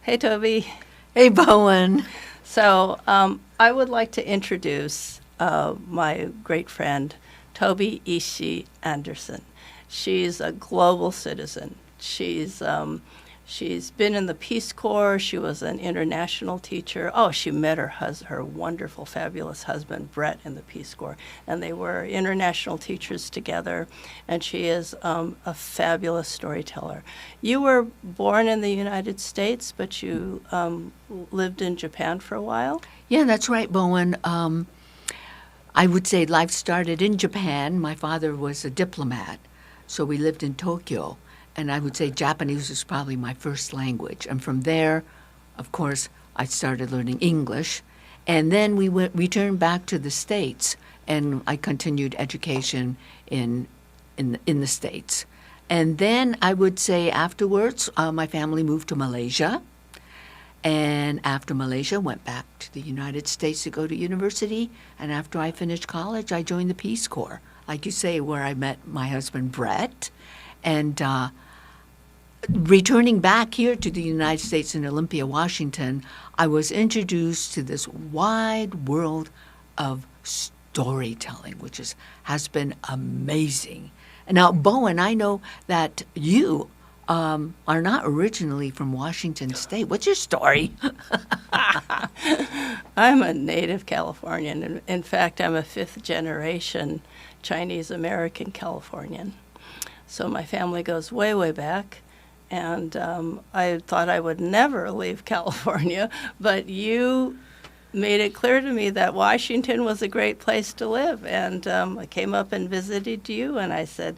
Hey, Toby. Hey, Bowen. So I would like to introduce my great friend, Tobey Ishii-Anderson. She's a global citizen. She's been in the Peace Corps. She was an international teacher. Oh, she met her wonderful, fabulous husband, Brett, in the Peace Corps. And they were international teachers together. And she is a fabulous storyteller. You were born in the United States, but you lived in Japan for a while? Yeah, that's right, Bowen. I would say life started in Japan. My father was a diplomat, so we lived in Tokyo. And I would say Japanese was probably my first language. And from there, of course, I started learning English. And then we returned back to the States, and I continued education in the States. And then I would say afterwards, my family moved to Malaysia. And after Malaysia, went back to the United States to go to university. And after I finished college, I joined the Peace Corps, like you say, where I met my husband, Brett. And returning back here to the United States in Olympia, Washington, I was introduced to this wide world of storytelling, which has been amazing. And now, Bowen, I know that you are not originally from Washington State. What's your story? I'm a native Californian. In fact, I'm a fifth-generation Chinese-American Californian. So my family goes way, way back. And I thought I would never leave California, but you made it clear to me that Washington was a great place to live. And I came up and visited you, and I said,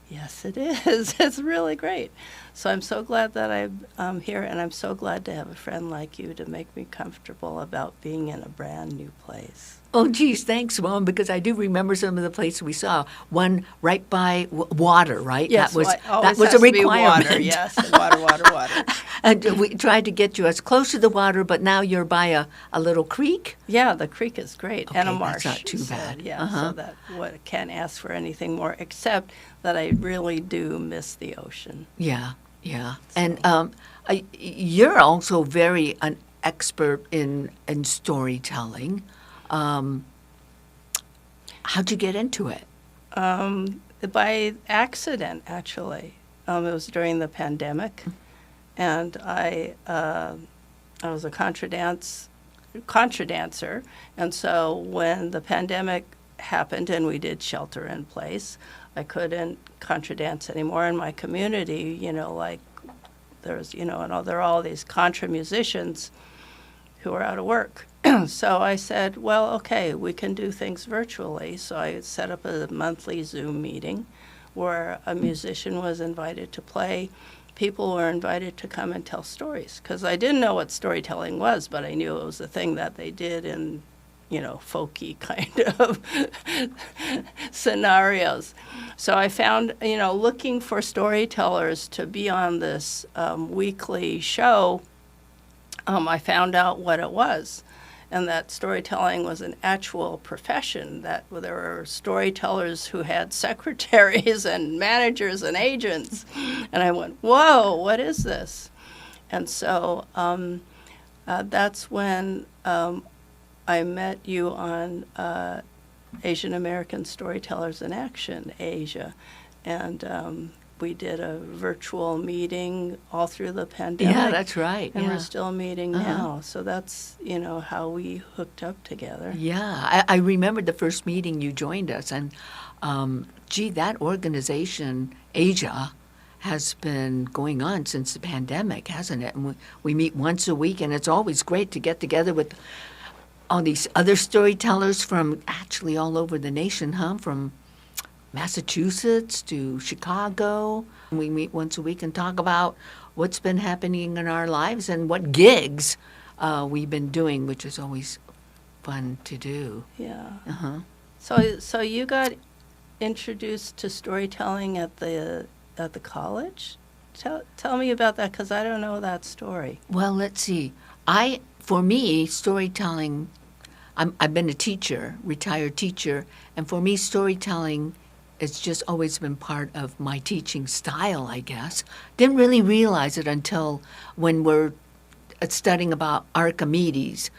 yes, it is. It's really great. So I'm so glad that I'm here, and I'm so glad to have a friend like you to make me comfortable about being in a brand new place. Oh, geez, thanks, Mom, because I do remember some of the places we saw. One right by water, right? Yes, that was a requirement. Water, yes, water. And we tried to get you as close to the water, but now you're by a little creek? Yeah, the creek is great, okay, and a marsh. That's not too bad. Yeah, so that can't ask for anything more, except that I really do miss the ocean. Yeah. So. And you're also very an expert in storytelling. How'd you get into it? By accident, actually. It was during the pandemic, and I was a contra dancer, and so when the pandemic happened and we did shelter in place, I couldn't contra dance anymore in my community. Like there's, and there are all these contra musicians who are out of work. So I said, well, okay, we can do things virtually. So I set up a monthly Zoom meeting where a musician was invited to play. People were invited to come and tell stories, because I didn't know what storytelling was, but I knew it was a thing that they did in, folky kind of scenarios. So I found, looking for storytellers to be on this weekly show, I found out what it was, and that storytelling was an actual profession, that there were storytellers who had secretaries and managers and agents. And I went, whoa, what is this? And so that's when I met you on Asian American Storytellers in Action, Asia. And we did a virtual meeting all through the pandemic. Yeah, that's right. And we're still meeting now. So that's, how we hooked up together. Yeah, I remember the first meeting you joined us. And, that organization, Asia, has been going on since the pandemic, hasn't it? And we meet once a week, and it's always great to get together with all these other storytellers from actually all over the nation, from Massachusetts to Chicago. We meet once a week and talk about what's been happening in our lives and what gigs we've been doing, which is always fun to do. Yeah. So you got introduced to storytelling at the college? Tell me about that, because I don't know that story. Well, let's see. For me, storytelling, I've been a teacher, retired teacher, and for me, storytelling it's just always been part of my teaching style, I guess. Didn't really realize it until when we're studying about Archimedes,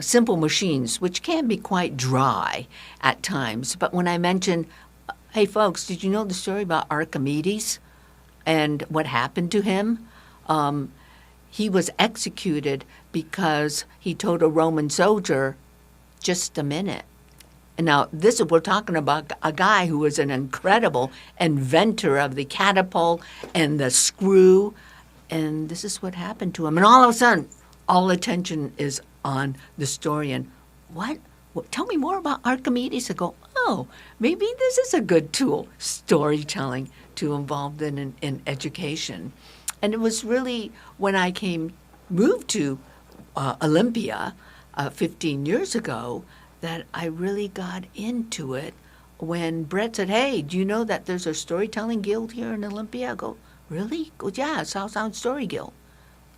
simple machines, which can be quite dry at times. But when I mentioned, hey, folks, did you know the story about Archimedes and what happened to him? He was executed because he told a Roman soldier, just a minute. And now we're talking about a guy who was an incredible inventor of the catapult and the screw. And this is what happened to him. And all of a sudden, all attention is on the story. And what? Tell me more about Archimedes. I go, oh, maybe this is a good tool, storytelling, to involve in education. And it was really when I moved to Olympia 15 years ago that I really got into it. When Brett said, hey, do you know that there's a storytelling guild here in Olympia? I go, really? He goes, yeah, South Sound Story Guild.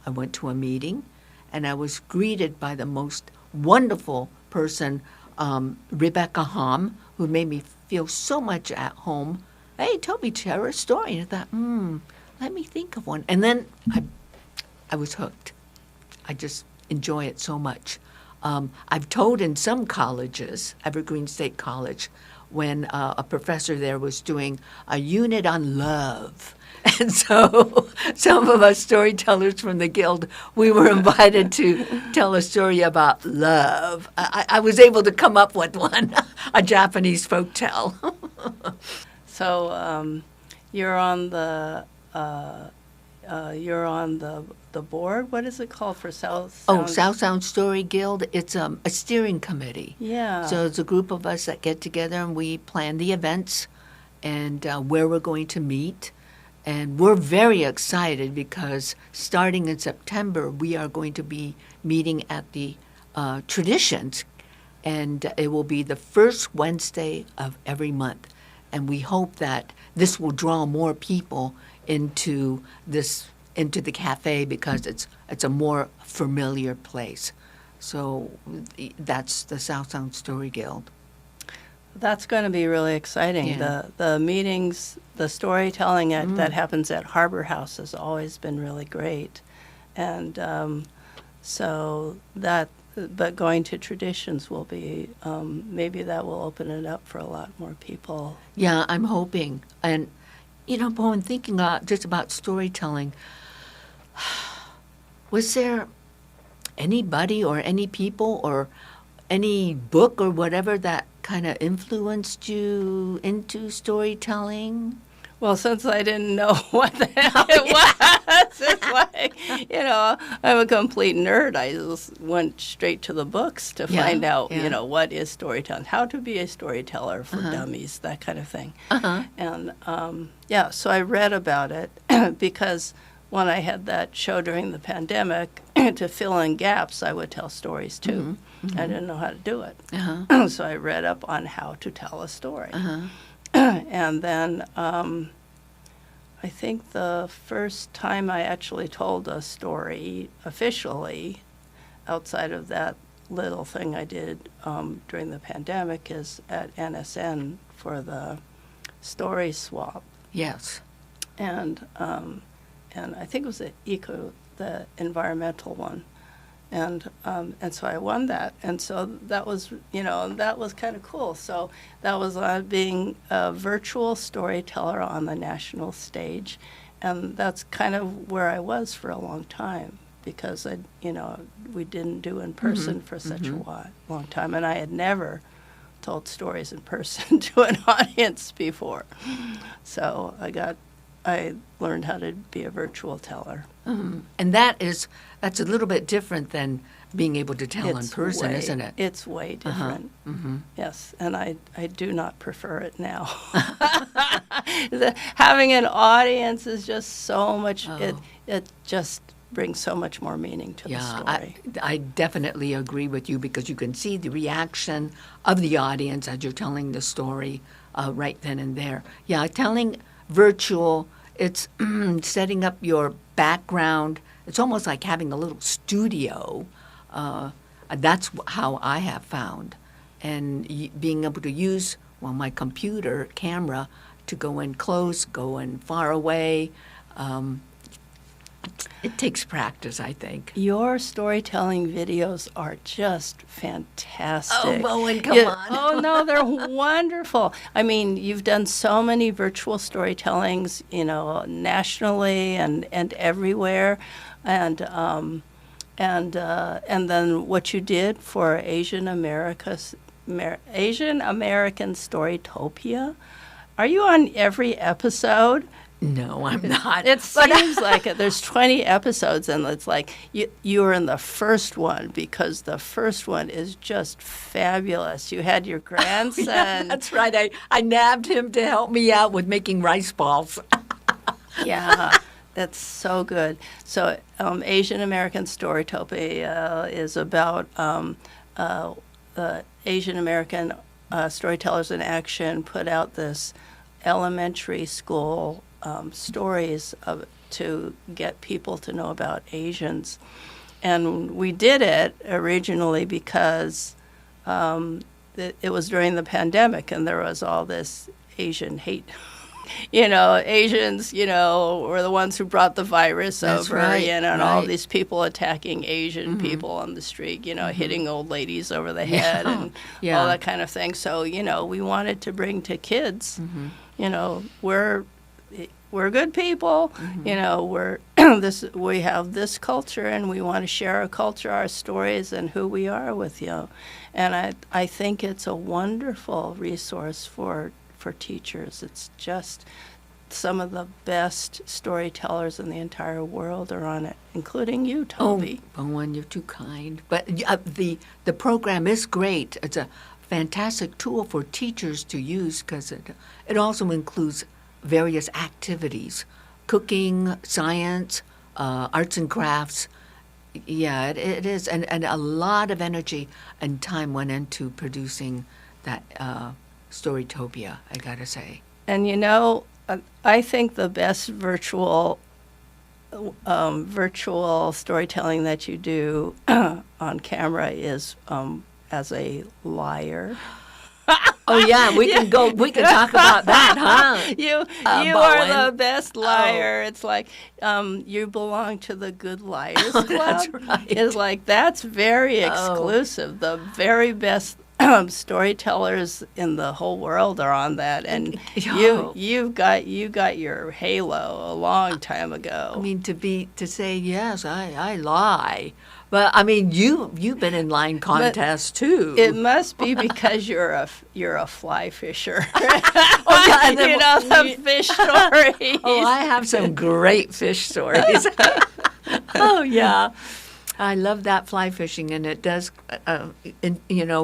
I went to a meeting, and I was greeted by the most wonderful person, Rebecca Hom, who made me feel so much at home. Hey, Tobey, share a story. And I thought, let me think of one. And then I was hooked. I just enjoy it so much. I've told in some colleges, Evergreen State College, when a professor there was doing a unit on love. And so some of us storytellers from the Guild, we were invited to tell a story about love. I was able to come up with one, a Japanese folk tale. So you're on the board. What is it called for South Sound? South Sound Story Guild. It's a steering committee. Yeah. So it's a group of us that get together and we plan the events and where we're going to meet. And we're very excited because starting in September, we are going to be meeting at the Traditions, and it will be the first Wednesday of every month. And we hope that this will draw more people into the cafe because it's a more familiar place. So that's the South Sound Story Guild. That's going to be really exciting. Yeah. The meetings, the storytelling that happens at Harbor House has always been really great. And but going to Traditions will be, maybe that will open it up for a lot more people. Yeah, I'm hoping. And, Bowen, thinking just about storytelling, was there anybody or any people or any book or whatever that kind of influenced you into storytelling? Well, since I didn't know what the hell it was, it's like, I'm a complete nerd. I just went straight to the books to find out, what is storytelling, how to be a storyteller for dummies, that kind of thing. And, so I read about it because when I had that show during the pandemic, to fill in gaps, I would tell stories too. I didn't know how to do it. So I read up on how to tell a story. And then I think the first time I actually told a story officially outside of that little thing I did during the pandemic is at NSN for the story swap. Yes. And I think it was the environmental one. And so I won that, and so that was kind of cool. So that was being a virtual storyteller on the national stage, and that's kind of where I was for a long time because we didn't do in person for such a long time, and I had never told stories in person to an audience before. So I learned how to be a virtual teller. And that's a little bit different than being able to tell in person, isn't it? It's way different. Yes, and I do not prefer it now. Having an audience is just so much, it just brings so much more meaning to the story. I definitely agree with you because you can see the reaction of the audience as you're telling the story right then and there. Yeah, telling virtual, it's setting up your background. It's almost like having a little studio. That's how I have found. And being able to use, my computer camera to go in close, go in far away, It takes practice, I think. Your storytelling videos are just fantastic. Oh, Bowen, come on. Oh, no, they're wonderful. I mean, you've done so many virtual storytellings, nationally and everywhere. And then what you did for Asian American Storytopia. Are you on every episode? No, I'm not. It seems like it. There's 20 episodes, and it's like you were in the first one because the first one is just fabulous. You had your grandson. Yeah, that's right. I nabbed him to help me out with making rice balls. Yeah, that's so good. So Asian American Storytopia is about Asian American Storytellers in Action put out this elementary school stories to get people to know about Asians. And we did it originally because it was during the pandemic and there was all this Asian hate. Asians, were the ones who brought the virus That's over, right, and right. all these people attacking Asian people on the street, hitting old ladies over the head and Yeah. all that kind of thing. So, we wanted to bring to kids, we're good people, we're we have this culture and we want to share our culture, our stories, and who we are with you. And I think it's a wonderful resource for teachers. It's just some of the best storytellers in the entire world are on it, including you, Tobey. Oh, Bowen, you're too kind. But the program is great. It's a fantastic tool for teachers to use because it also includes various activities, cooking, science, arts and crafts. Yeah, it is. And a lot of energy and time went into producing that Storytopia, I gotta say. And I think the best virtual storytelling that you do on camera is as a liar. Oh yeah, we can talk about that, huh? You Bowen. are the best liar. It's like you belong to the Good Liars Club. That's right. It's like that's very exclusive. The very best storytellers in the whole world are on that, and you got your halo a long time ago. I mean, to say yes, I lie. But I mean, you've been in line contests too. It must be because you're a fly fisher. Oh, yeah, and then the fish stories. Oh, I have some great fish stories. Oh yeah, I love that fly fishing, and it does,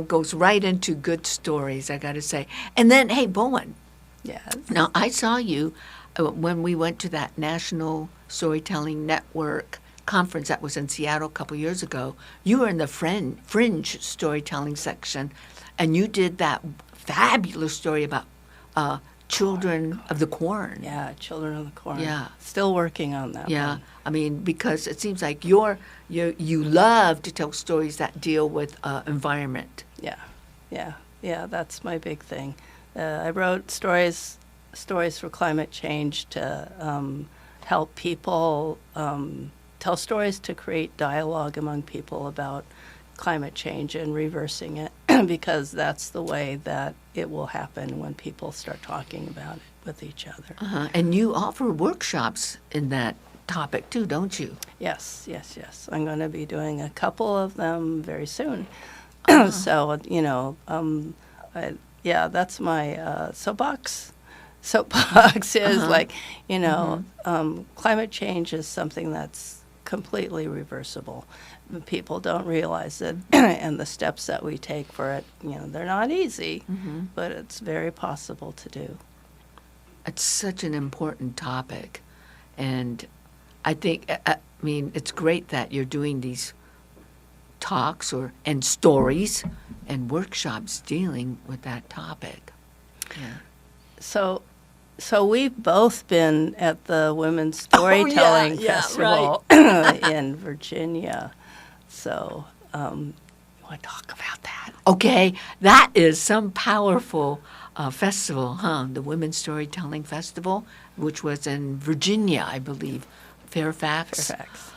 goes right into good stories. I got to say. And then, hey, Bowen. Yes. Now I saw you when we went to that National Storytelling Network conference that was in Seattle a couple years ago. You were in the fringe storytelling section, and you did that fabulous story about Children of the Corn. Yeah, Children of the Corn. Yeah. Still working on that Yeah, one. I mean, because it seems like you love to tell stories that deal with environment. Yeah, that's my big thing. I wrote stories for climate change to help people tell stories to create dialogue among people about climate change and reversing it, because that's the way that it will happen when people start talking about it with each other. Uh-huh. And you offer workshops in that topic too, don't you? Yes. I'm going to be doing a couple of them very soon. So, that's my soapbox. Soapbox is climate change is something that's completely reversible. People don't realize it, and the steps that we take for it, they're not easy, but it's very possible to do. It's such an important topic, and I think, it's great that you're doing these talks and stories and workshops dealing with that topic. Yeah. So we've both been at the Women's Storytelling Festival in Virginia. So you want to talk about that? Okay, that is some powerful festival, huh? The Women's Storytelling Festival, which was in Virginia, I believe, Fairfax. Fairfax.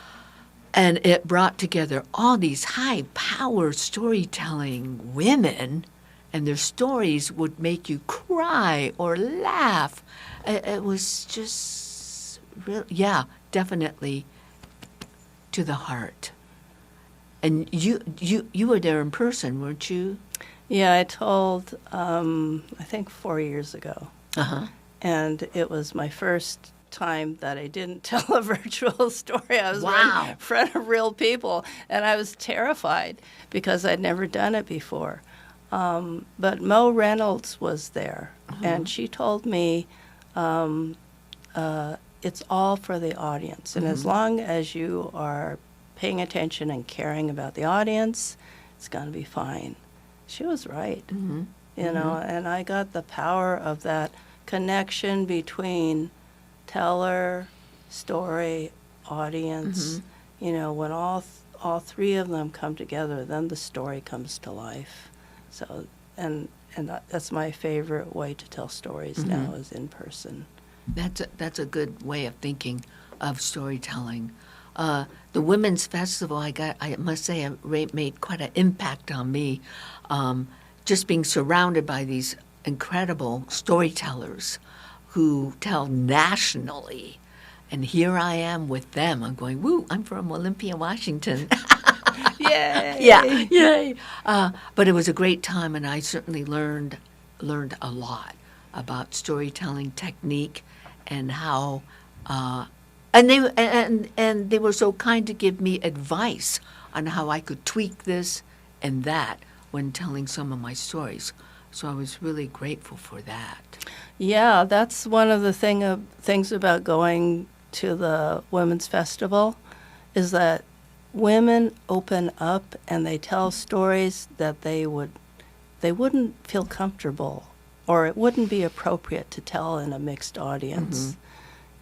And it brought together all these high-power storytelling women, and their stories would make you cry or laugh. It was just, definitely to the heart. And you were there in person, weren't you? Yeah, I told, I think 4 years ago. Uh-huh. And it was my first time that I didn't tell a virtual story. I was Wow. in front of real people, and I was terrified because I'd never done it before. But Mo Reynolds was there, and she told me it's all for the audience. And as long as you are paying attention and caring about the audience, it's going to be fine. She was right, you know, and I got the power of that connection between teller, story, audience. You know, when all three of them come together, then the story comes to life. So, and that's my favorite way to tell stories now, is in person. That's a good way of thinking of storytelling. The Women's Festival, I must say, made quite an impact on me. Just being surrounded by these incredible storytellers who tell nationally. And here I am with them. I'm going, woo, I'm from Olympia, Washington. Yay! Yeah, yay. But it was a great time, and I certainly learned a lot about storytelling technique and how, and they were so kind to give me advice on how I could tweak this and that when telling some of my stories. So I was really grateful for that. Yeah, that's one of the things about going to the Women's Festival, is that women open up and they tell stories that they wouldn't feel comfortable, or it wouldn't be appropriate to tell in a mixed audience.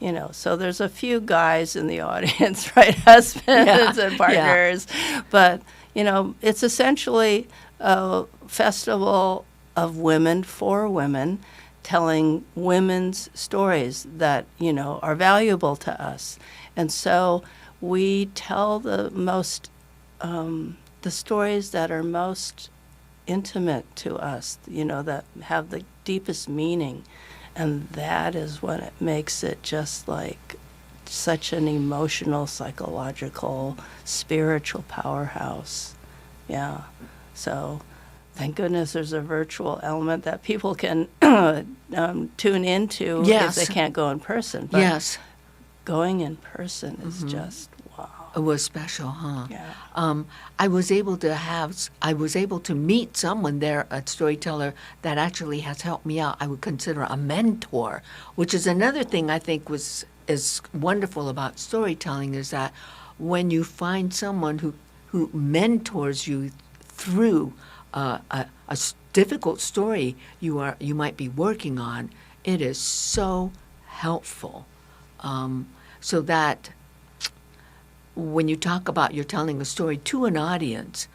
You know, so there's a few guys in the audience, right? Husbands and partners. But, you know, it's essentially a festival of women for women, telling women's stories that, you know, are valuable to us. And so we tell the stories that are most intimate to us, you know, that have the deepest meaning. And that is what it makes it just like such an emotional, psychological, spiritual powerhouse. Yeah. So thank goodness there's a virtual element that people can tune into if they can't go in person. But going in person is just wow. It was special, huh? Yeah. I was able to meet someone there, a storyteller that actually has helped me out. I would consider a mentor, which is another thing I think is wonderful about storytelling, is that when you find someone who mentors you through a difficult story you might be working on, it is so helpful. So that when you talk about you're telling a story to an audience,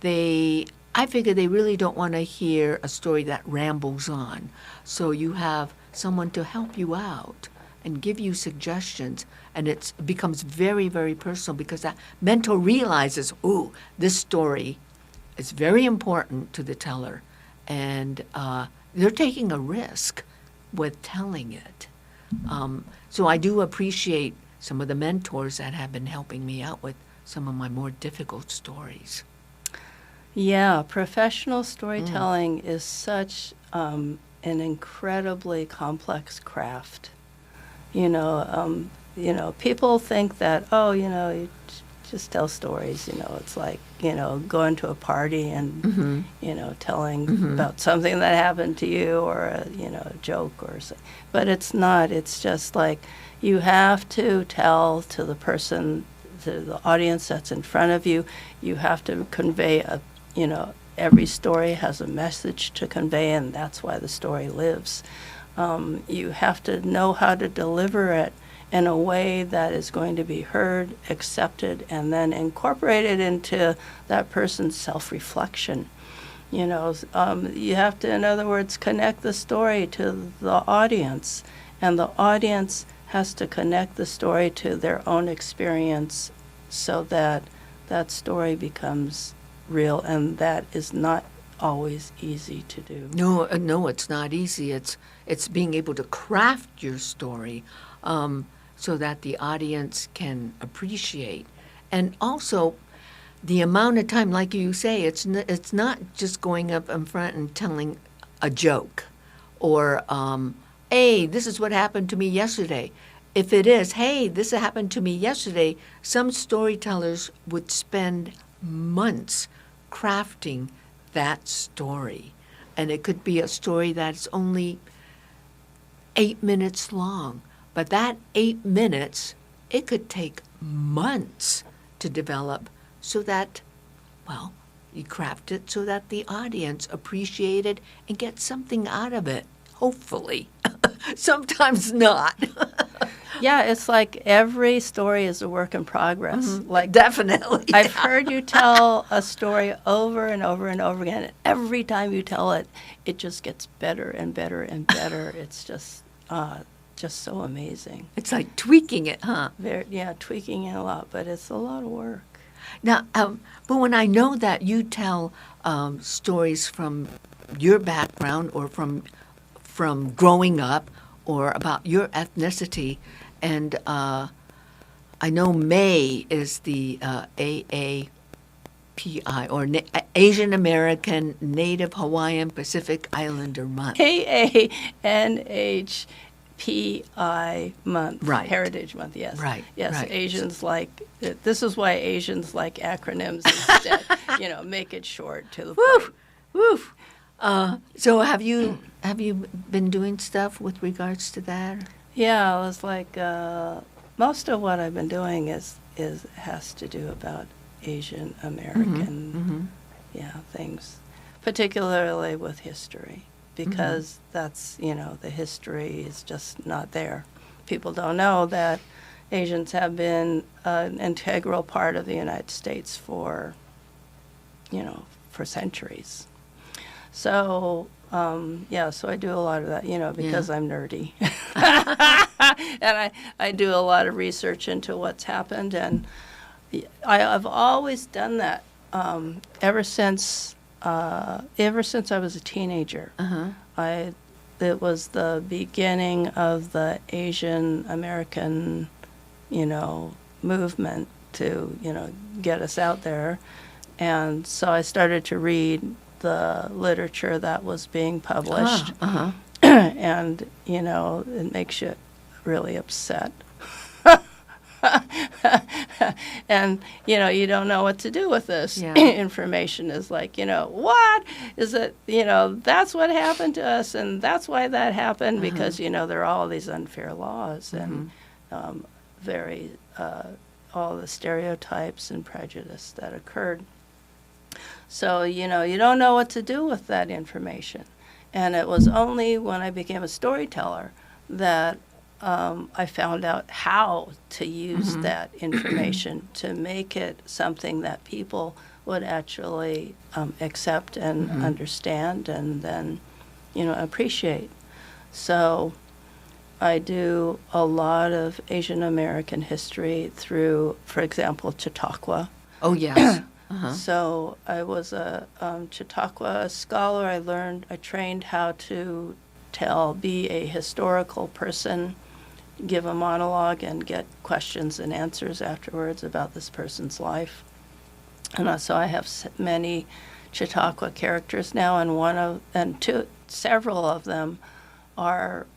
I figure they really don't want to hear a story that rambles on. So you have someone to help you out and give you suggestions, and it becomes very, very personal, because that mentor realizes, ooh, this story is very important to the teller, and they're taking a risk with telling it. So I do appreciate some of the mentors that have been helping me out with some of my more difficult stories. Yeah, professional storytelling is such an incredibly complex craft. You know, people think that, you just tell stories. You know, it's like, going to a party and, telling about something that happened to you, or a joke or something. But it's not. It's just like you have to tell to the person, to the audience that's in front of you. You have to convey every story has a message to convey, and that's why the story lives. You have to know how to deliver it in a way that is going to be heard, accepted, and then incorporated into that person's self-reflection. You have to, in other words, connect the story to the audience, and the audience has to connect the story to their own experience so that that story becomes real, and that is not always easy to do. No, it's not easy. It's being able to craft your story so that the audience can appreciate, and also the amount of time, like you say, it's not just going up in front and telling a joke, or hey, this is what happened to me yesterday. If it is, hey, this happened to me yesterday, some storytellers would spend months crafting that story. And it could be a story that's only 8 minutes long. But that 8 minutes, it could take months to develop so that, well, you craft it so that the audience appreciate it and get something out of it, hopefully. Sometimes not. Yeah, it's like every story is a work in progress. Like Definitely. I've heard you tell a story over and over and over again. And every time you tell it, it just gets better and better and better. It's just so amazing. It's like tweaking it, huh? Tweaking it a lot, but it's a lot of work. Now, but when I know that you tell stories from your background or from growing up or about your ethnicity, and I know May is the AAPI, or Asian American Native Hawaiian Pacific Islander Month. AANHPI Month. Right. Heritage Month, yes. Right. Yes, right. Asians this is why Asians like acronyms instead. Make it short to the point. Woof. So have you been doing stuff with regards to that? Yeah, it was like most of what I've been doing has to do about Asian American things, particularly with history, because that's the history is just not there. People don't know that Asians have been an integral part of the United States for centuries. So, so I do a lot of that, because I'm nerdy. And I do a lot of research into what's happened, and I've always done that ever since I was a teenager. It was the beginning of the Asian American, movement to, get us out there. And so I started to read the literature that was being published. And, it makes you really upset. And, you don't know what to do with this information. Is like, what is it, that's what happened to us, and that's why that happened, because, there are all these unfair laws and all the stereotypes and prejudice that occurred. So, you don't know what to do with that information. And it was only when I became a storyteller that I found out how to use that information to make it something that people would actually accept and understand and then, appreciate. So I do a lot of Asian American history through, for example, Chautauqua. Oh, yes. So I was a Chautauqua scholar. I trained how to be a historical person, give a monologue, and get questions and answers afterwards about this person's life. And so I have many Chautauqua characters now, and several of them are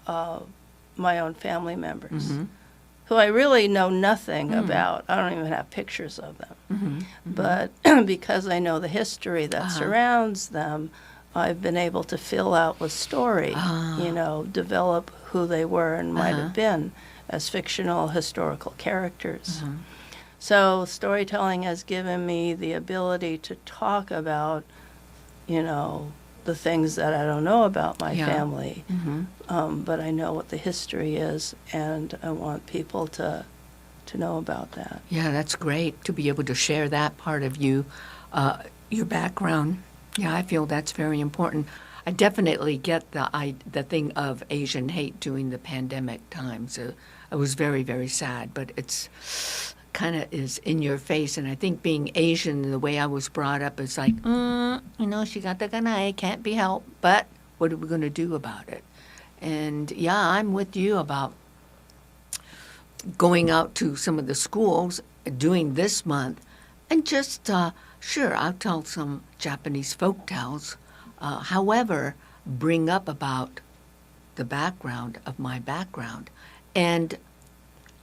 my own family members. Who I really know nothing about. I don't even have pictures of them. But because I know the history that surrounds them, I've been able to fill out with story, develop who they were and might have been as fictional historical characters. So storytelling has given me the ability to talk about, the things that I don't know about my family, but I know what the history is, and I want people to know about that. Yeah, that's great to be able to share that part of you, your background. Yeah, I feel that's very important. I definitely get the thing of Asian hate during the pandemic times, it was very, very sad, but it's kind of is in your face. And I think being Asian, the way I was brought up, is like, she got the kanai, can't be helped, but what are we going to do about it? And yeah, I'm with you about going out to some of the schools, doing this month, and just, sure, I'll tell some Japanese folk tales. However, bring up about the background of my background. And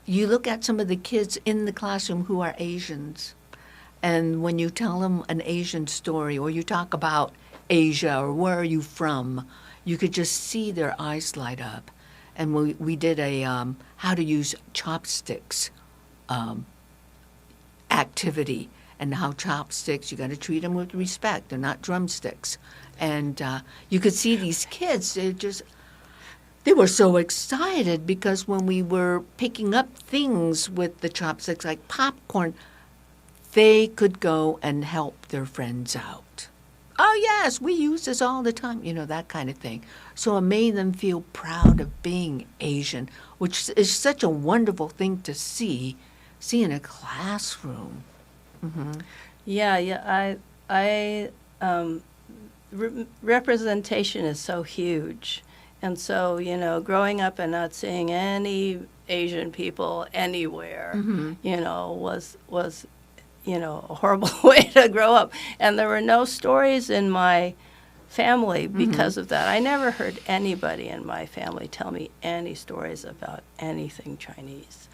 you look at some of the kids in the classroom who are Asians, and when you tell them an Asian story or you talk about Asia or where are you from, you could just see their eyes light up. And we did a how to use chopsticks activity, and how chopsticks, you got to treat them with respect. They're not drumsticks. And you could see these kids, they were so excited because when we were picking up things with the chopsticks, like popcorn, they could go and help their friends out. Oh, yes, we use this all the time, that kind of thing. So it made them feel proud of being Asian, which is such a wonderful thing to see in a classroom. Mm-hmm. Yeah. Representation is so huge. And so, growing up and not seeing any Asian people anywhere, was a horrible way to grow up. And there were no stories in my family because of that. I never heard anybody in my family tell me any stories about anything Chinese.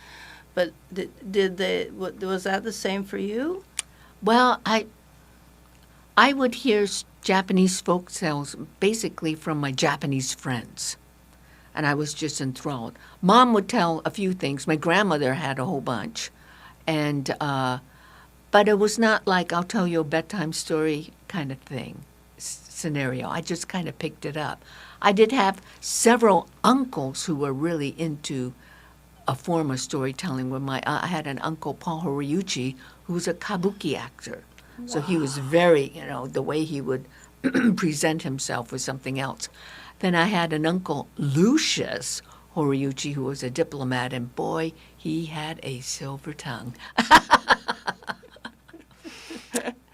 But was that the same for you? Well, I would hear Japanese folk tales basically from my Japanese friends, and I was just enthralled. Mom would tell a few things. My grandmother had a whole bunch, and but it was not like I'll tell you a bedtime story kind of thing, scenario. I just kind of picked it up. I did have several uncles who were really into a form of storytelling. I had an uncle, Paul Horiuchi, who was a kabuki actor. Wow. So he was very, the way he would present himself was something else. Then I had an uncle, Lucius Horiuchi, who was a diplomat, and boy, he had a silver tongue.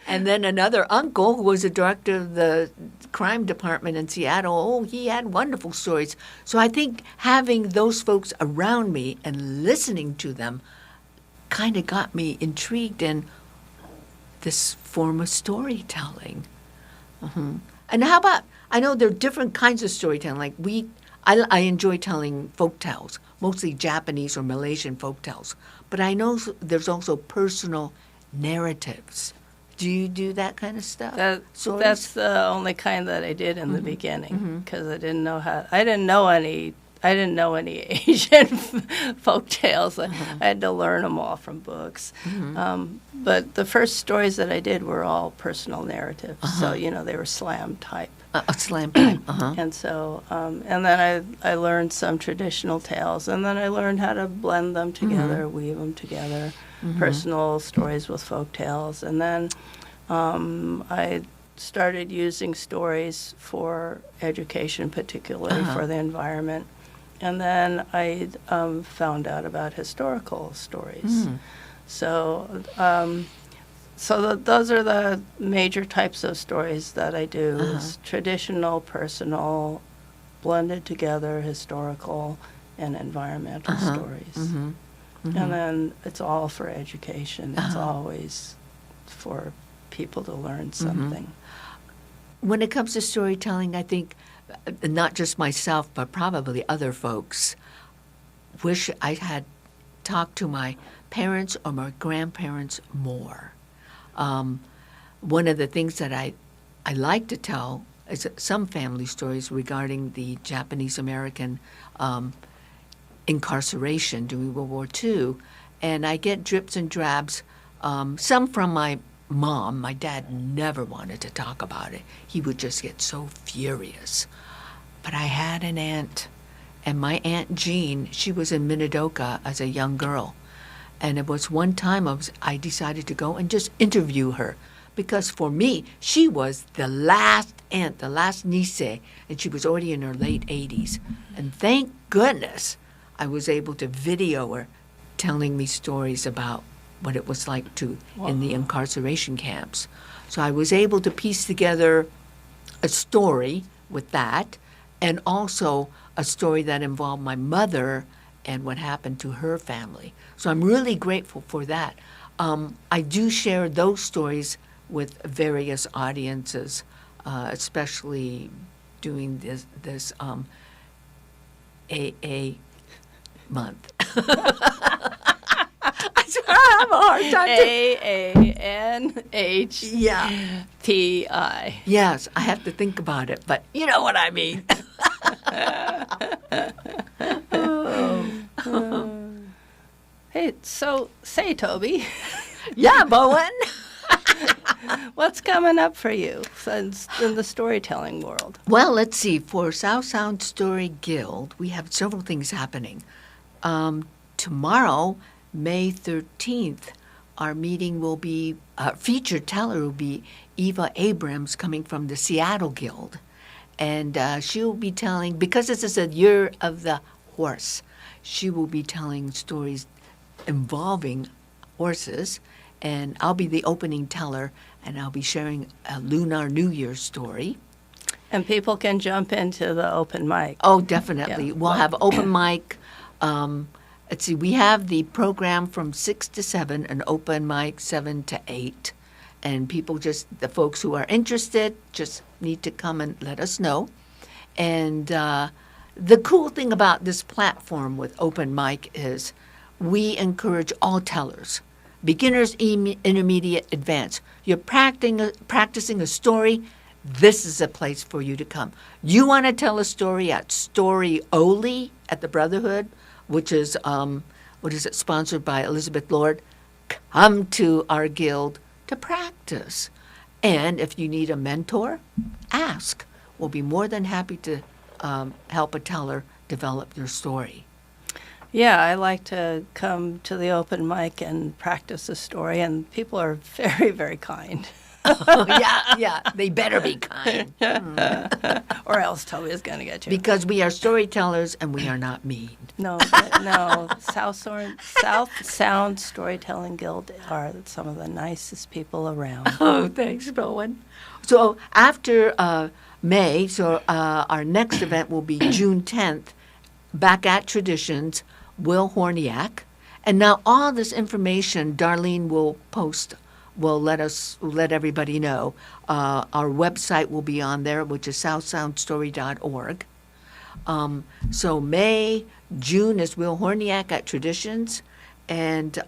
And then another uncle who was a director of the crime department in Seattle. Oh, he had wonderful stories. So I think having those folks around me and listening to them kind of got me intrigued in this form of storytelling. Mm-hmm. And how about, I know there are different kinds of storytelling. Like I enjoy telling folk tales, mostly Japanese or Malaysian folk tales. But I know there's also personal narratives. Do you do that kind of stuff? That's the only kind that I did in the beginning, because I didn't know any Asian folk tales. I had to learn them all from books. But the first stories that I did were all personal narratives, so they were slam type. A slam type. And so, and then I learned some traditional tales, and then I learned how to blend them together, weave them together. Personal stories with folk tales, and then I started using stories for education, particularly for the environment, and then I found out about historical stories. So those are the major types of stories that I do: is traditional, personal, blended together, historical, and environmental stories. And then it's all for education. It's always for people to learn something. When it comes to storytelling, I think not just myself, but probably other folks wish I had talked to my parents or my grandparents more. One of the things that I like to tell is some family stories regarding the Japanese-American incarceration during World War II, and I get drips and drabs, some from my mom. My dad never wanted to talk about it. He would just get so furious. But I had an aunt, and my Aunt Jean, she was in Minidoka as a young girl, and it was one time I decided to go and just interview her, because for me, she was the last aunt, the last niece, and she was already in her late 80s. And thank goodness I was able to video her telling me stories about what it was like in the incarceration camps. So I was able to piece together a story with that, and also a story that involved my mother and what happened to her family. So I'm really grateful for that. I do share those stories with various audiences, especially doing this AA month. I swear I have a hard time AANHPI. Yes, I have to think about it, but you know what I mean. Hey, so say, Tobey, Yeah, Bowen. what's coming up for you in the storytelling world? Well, let's see. For South Sound Story Guild, we have several things happening. Tomorrow, May 13th, our meeting will be, featured teller will be Eva Abrams coming from the Seattle Guild. And she will be telling, because this is a year of the horse, she will be telling stories involving horses. And I'll be the opening teller, and I'll be sharing a Lunar New Year story. And people can jump into the open mic. Oh, definitely. Yeah. We'll have open mic. Let's see, we have the program from 6 to 7, and open mic 7 to 8. And people the folks who are interested, just need to come and let us know. And the cool thing about this platform with open mic is we encourage all tellers, beginners, intermediate, advanced. You're practicing a story, this is a place for you to come. You want to tell a story at Story Only at the Brotherhood, which is, sponsored by Elizabeth Lord, come to our guild to practice. And if you need a mentor, ask. We'll be more than happy to help a teller develop their story. Yeah, I like to come to the open mic and practice a story, and people are very, very kind. Yeah, they better be kind. Or else Toby is going to get you. Because we are storytellers and we are not mean. No, South Sound Storytelling Guild are some of the nicest people around. Oh, thanks, Bowen. So after May, our next event will be June 10th, back at Traditions, Will Horniak. And now all this information Darlene will post, will let everybody know. Our website will be on there, which is southsoundstory.org. So May, June is Will Horniak at Traditions, and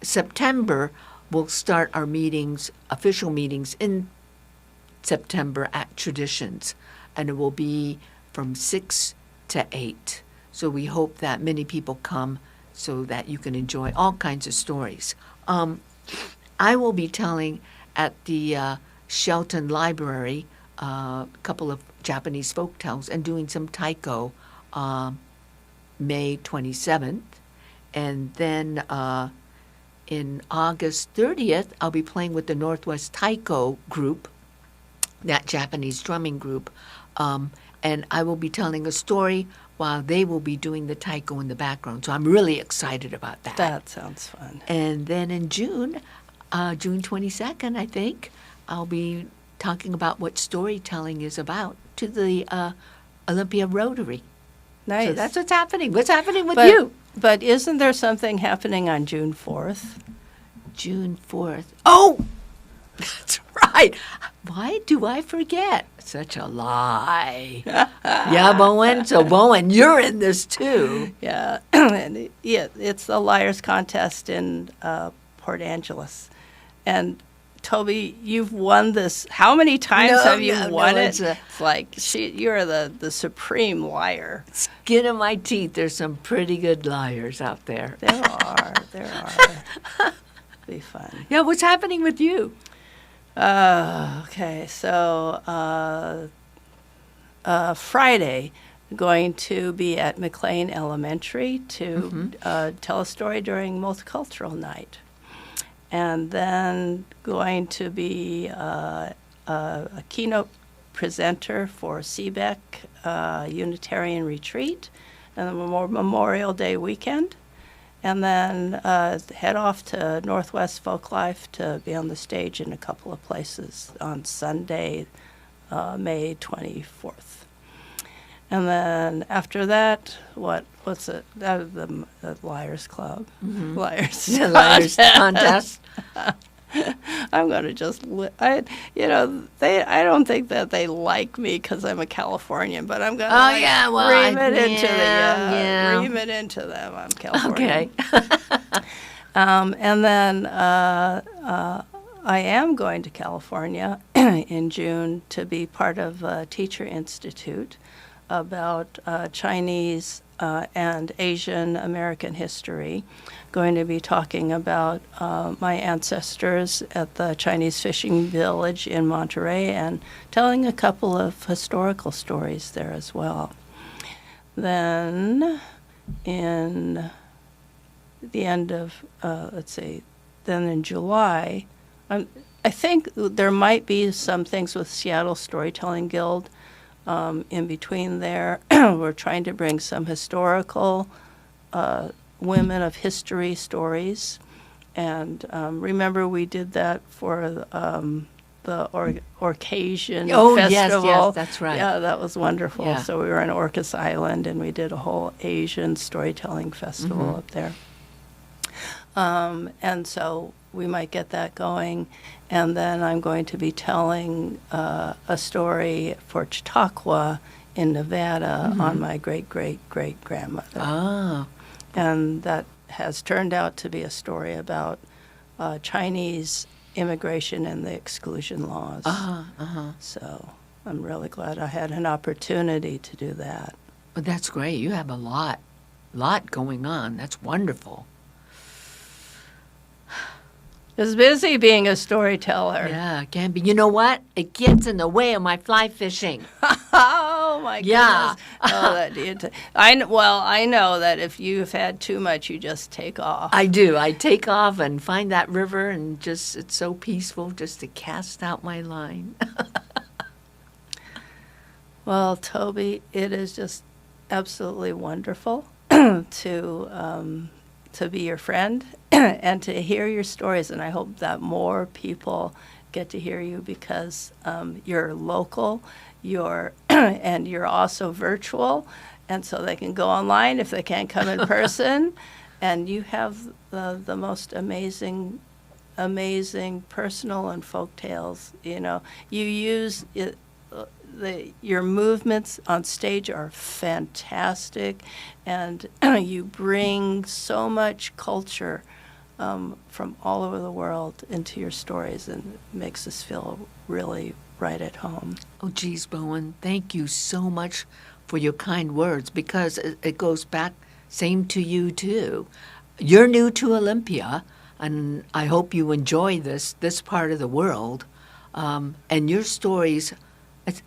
September we'll start our meetings, official meetings in September at Traditions, and it will be from 6 to 8. So we hope that many people come so that you can enjoy all kinds of stories. I will be telling at the Shelton Library a couple of Japanese folk tales and doing some taiko May 27th. And then in August 30th, I'll be playing with the Northwest Taiko group, that Japanese drumming group. And I will be telling a story while they will be doing the taiko in the background. So I'm really excited about that. That sounds fun. And then in June, June 22nd, I think, I'll be talking about what storytelling is about to the Olympia Rotary. Nice. So that's what's happening. What's happening with but, you? But isn't there something happening on June 4th? June 4th. Oh, that's right. Why do I forget? Such a lie. Yeah, Bowen? So, Bowen, you're in this too. Yeah. And it's the Liars Contest in Port Angeles. And Toby, you've won this. How many times have you won it? It's like you're the supreme liar. Skin of my teeth. There's some pretty good liars out there. There are. Be fun. Yeah, what's happening with you? Okay, so Friday, going to be at McLean Elementary to tell a story during Multicultural Night. And then going to be a keynote presenter for CBEC Unitarian Retreat and then Memorial Day weekend, and then head off to Northwest Folklife to be on the stage in a couple of places on Sunday, May 24th. And then after that, what's it? That the Liars Club. Mm-hmm. Liars. The Liars Contest. I'm going to just, I don't think that they like me because I'm a Californian, but I'm going to ream it into them. I'm Californian. Okay. And then I am going to California in June to be part of a Teacher Institute about Chinese and Asian American history. Going to be talking about my ancestors at the Chinese fishing village in Monterey and telling a couple of historical stories there as well. Then in the end of, then in July, I think there might be some things with Seattle Storytelling Guild in between there. We're trying to bring some historical women of history stories. And remember we did that for the Orcasian Festival. Yes, that's right. Yeah, that was wonderful. Yeah. So we were on Orcas Island and we did a whole Asian storytelling festival up there. And so we might get that going. And then I'm going to be telling a story for Chautauqua in Nevada on my great-great-great-grandmother. Ah. And that has turned out to be a story about Chinese immigration and the exclusion laws. So I'm really glad I had an opportunity to do that. Well, that's great. You have a lot going on. That's wonderful. It's busy being a storyteller. Yeah, it can be. You know what? It gets in the way of my fly fishing. Oh my Yeah. goodness! I know that if you've had too much, you just take off. I do. I take off and find that river, and just it's so peaceful just to cast out my line. Well, Tobey, it is just absolutely wonderful to be your friend and to hear your stories. And I hope that more people get to hear you because you're local, and you're also virtual, and so they can go online if they can't come in person. And you have the most amazing personal and folk tales. You know, you use it. Your movements on stage are fantastic, and you bring so much culture from all over the world into your stories, and it makes us feel really right at home. Oh, geez, Bowen, thank you so much for your kind words, because it goes back, same to you, too. You're new to Olympia, and I hope you enjoy this part of the world. And your stories,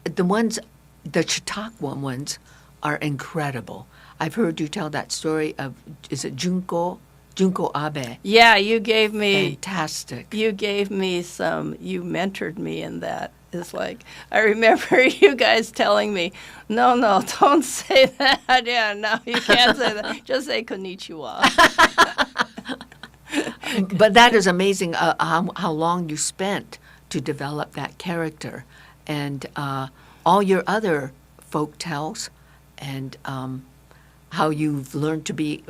the Chautauqua ones, are incredible. I've heard you tell that story of, is it Junko Abe? Yeah, you gave me... Fantastic. You gave me you mentored me in that. It's like, I remember you guys telling me, no, don't say that. Yeah, no, you can't say that. Just say konnichiwa. But that is amazing how long you spent to develop that character. And all your other folk tales, and how you've learned to be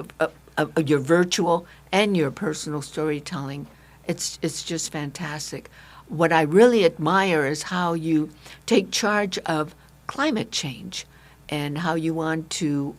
your virtual and your personal storytelling. It's just fantastic. What I really admire is how you take charge of climate change and how you want to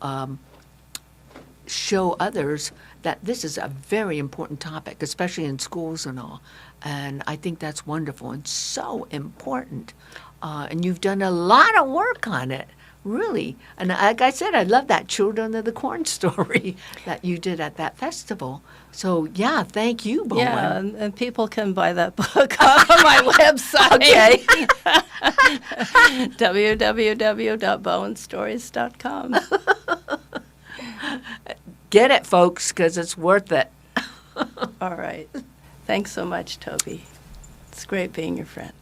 show others that this is a very important topic, especially in schools and all. And I think that's wonderful and so important. And you've done a lot of work on it, really. And like I said, I love that Children of the Corn story that you did at that festival. So, yeah, thank you, Bowen. Yeah, and people can buy that book on my website. Okay. www.bowenstories.com. Get it, folks, because it's worth it. All right. Thanks so much, Tobey. It's great being your friend.